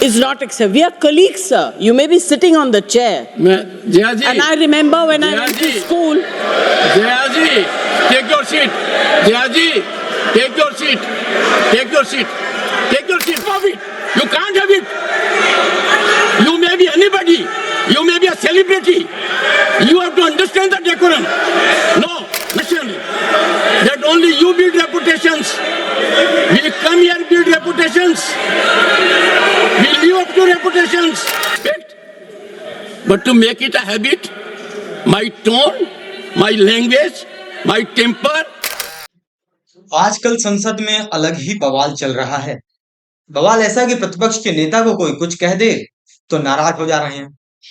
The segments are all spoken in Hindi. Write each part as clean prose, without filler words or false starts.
is not acceptable. We are colleagues, sir. You may be sitting on the chair. Jaya ji. And I remember when I Jaya went ji. to school. Jaya ji, take your seat. Jaya ji, take your seat. Take your seat. Take your seat. Have it. You can't have it. You may be anybody. You may be a celebrity. You have to understand the decorum. No, listen. That only you build reputations. We come here build reputations. We live up to reputations. But to make it a habit, my tone, my language, my temper. आजकल संसद में अलग ही बवाल चल रहा है। बवाल ऐसा कि प्रतिपक्ष के नेता को कोई कुछ कह दे तो नाराज हो जा रहे हैं।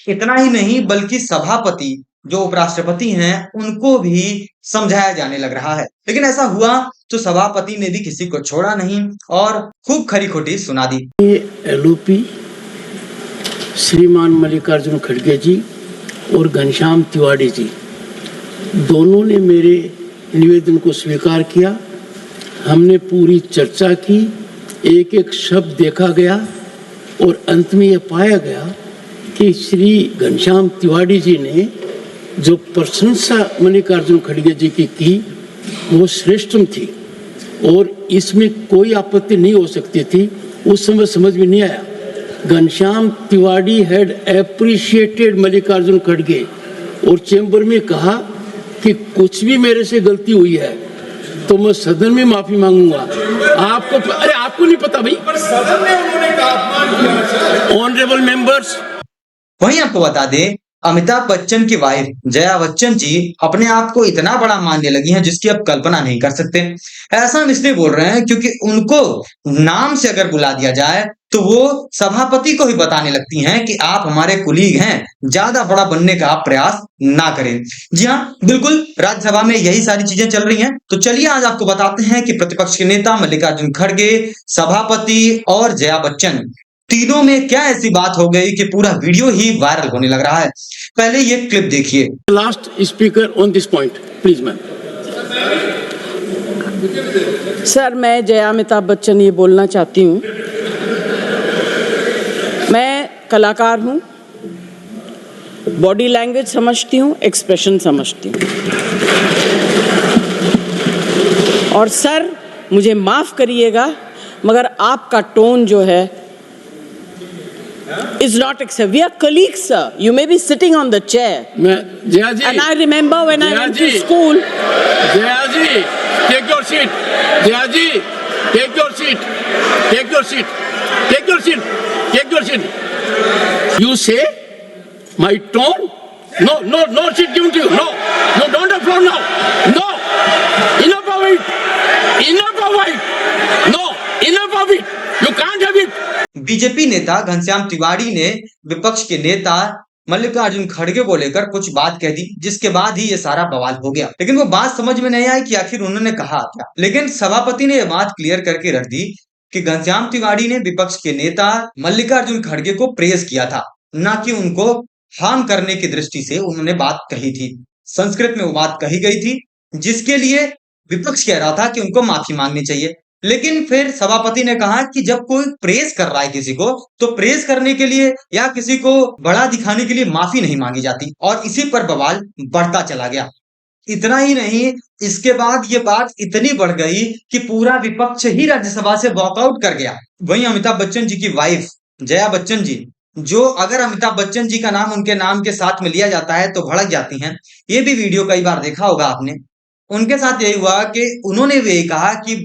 इतना ही नहीं बल्कि सभापति जो उपराष्ट्रपति हैं उनको भी समझाया जाने लग रहा है। लेकिन ऐसा हुआ तो सभापति ने भी किसी को छोड़ा नहीं और खूब खरी खोटी सुना दी। एलओपी श्रीमान मल्लिकार्जुन खड़गे जी और घनश्याम तिवारी जी दोनों ने मेरे निवेदन को स्वीकार किया। हमने पूरी चर्चा की, एक एक शब्द देखा गया और अंत में यह पाया गया कि श्री घनश्याम तिवारी जी ने जो प्रशंसा मल्लिकार्जुन खड़गे जी की वो श्रेष्ठतम थी और इसमें कोई आपत्ति नहीं हो सकती थी। उस समय समझ में नहीं आया। घनश्याम तिवारी हैड एप्रिशिएटेड मल्लिकार्जुन खड़गे और चैम्बर में कहा कि कुछ भी मेरे से गलती हुई है तो मैं सदन में माफी मांगूंगा। आपको नहीं पता भाई, पर सदन में उन्होंने कहा अपमान किया। Honourable members. वहीं आपको बता दें अमिताभ बच्चन की वाइफ जया बच्चन जी अपने आप को इतना बड़ा मानने लगी हैं जिसकी आप कल्पना नहीं कर सकते। ऐसा हम इसलिए बोल रहे हैं क्योंकि उनको नाम से अगर बुला दिया जाए तो वो सभापति को ही बताने लगती हैं कि आप हमारे कुलीग हैं, ज्यादा बड़ा बनने का आप प्रयास ना करें। जी हाँ, बिल्कुल राज्यसभा में यही सारी चीजें चल रही हैं। तो चलिए आज आपको बताते हैं कि प्रतिपक्ष के नेता मल्लिकार्जुन खड़गे, सभापति और जया बच्चन तीनों में क्या ऐसी बात हो गई कि पूरा वीडियो ही वायरल होने लग रहा है। पहले ये क्लिप देखिए। Last speaker on this point please ma'am. Sir मैं जया अमिताभ बच्चन ये बोलना चाहती हूँ, मैं कलाकार हूँ, बॉडी लैंग्वेज समझती हूँ, एक्सप्रेशन समझती हूँ। और सर मुझे माफ करिएगा मगर आपका टोन जो है is not acceptable. We are colleagues, sir. You may be sitting on the chair. Jaya ji. And I remember when I went to school. Jaya ji, take your seat. Jaya ji, take your seat. Take your seat. Take your seat. Take your seat. You say my tone? No seat given to you. No, you don't have floor now. No, enough of it. Enough of it. No, enough of it. You can't have it. BJP नेता घनश्याम तिवारी ने विपक्ष के नेता मल्लिकार्जुन खड़गे को लेकर कुछ बात कह दी जिसके बाद ही ये सारा बवाल हो गया। लेकिन वो बात समझ में नहीं आई कि आखिर उन्होंने कहा क्या। लेकिन सभापति ने ये बात क्लियर करके रख दी कि घनश्याम तिवारी ने विपक्ष के नेता मल्लिकार्जुन खड़गे को प्रेज किया था, ना कि उनको हार्म करने की दृष्टि से उन्होंने बात कही थी। संस्कृत में वो बात कही गई थी जिसके लिए विपक्ष कह रहा था कि उनको माफी मांगनी चाहिए। लेकिन फिर सभापति ने कहा कि जब कोई प्रेज कर रहा है किसी को तो प्रेज करने के लिए या किसी को बड़ा दिखाने के लिए माफी नहीं मांगी जाती। और इसी पर बवाल बढ़ता चला गया। इतना ही नहीं, इसके बाद ये बात इतनी बढ़ गई कि पूरा विपक्ष ही राज्यसभा से वॉकआउट कर गया। वहीं अमिताभ बच्चन जी की वाइफ जया बच्चन जी, जो अगर अमिताभ बच्चन जी का नाम उनके नाम के साथ में लिया जाता है तो भड़क जाती हैं। ये भी वीडियो कई बार देखा होगा आपने। उनके साथ यही हुआ कि उन्होंने भी यही कहा कि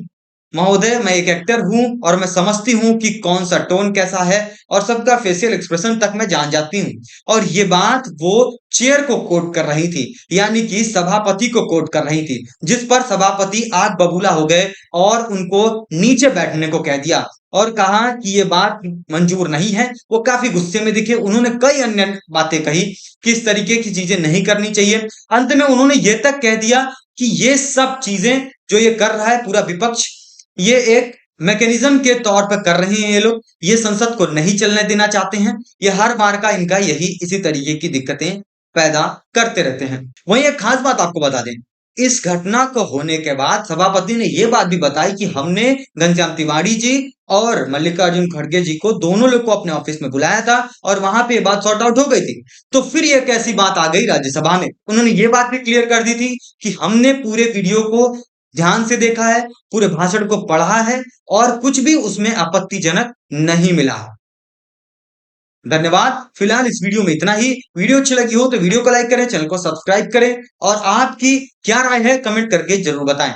महोदय मैं एक एक्टर हूं और मैं समझती हूं कि कौन सा टोन कैसा है और सबका फेशियल एक्सप्रेशन तक मैं जान जाती हूं। और ये बात वो चेयर को कोट कर रही थी, यानी कि सभापति को कोट कर रही थी, जिस पर सभापति आग बबूला हो गए और उनको नीचे बैठने को कह दिया और कहा कि ये बात मंजूर नहीं है। वो काफी गुस्से में दिखे। उन्होंने कई अन्य बातें कही कि इस तरीके की चीजें नहीं करनी चाहिए। अंत में उन्होंने ये तक कह दिया कि ये सब चीजें जो ये कर रहा है पूरा विपक्ष, ये एक मैकेनिज्म के तौर पर कर रहे हैं। ये लोग ये संसद को नहीं चलने देना चाहते हैं। ये हर बार का इनका यही इसी तरीके की दिक्कतें पैदा करते रहते हैं। वहीं एक खास बात आपको बता दें, इस घटना को होने के बाद सभापति ने ये बात भी बताई कि हमने घनश्याम तिवारी जी और मल्लिकार्जुन खड़गे जी को दोनों लोग को अपने ऑफिस में बुलाया था और वहां पे ये बात सॉर्ट आउट हो गई थी। तो फिर ये कैसी बात आ गई राज्यसभा में? उन्होंने ये बात भी क्लियर कर दी थी कि हमने पूरे वीडियो को ध्यान से देखा है, पूरे भाषण को पढ़ा है और कुछ भी उसमें आपत्तिजनक नहीं मिला। धन्यवाद। फिलहाल इस वीडियो में इतना ही। वीडियो अच्छी लगी हो तो वीडियो को लाइक करें, चैनल को सब्सक्राइब करें और आपकी क्या राय है कमेंट करके जरूर बताएं।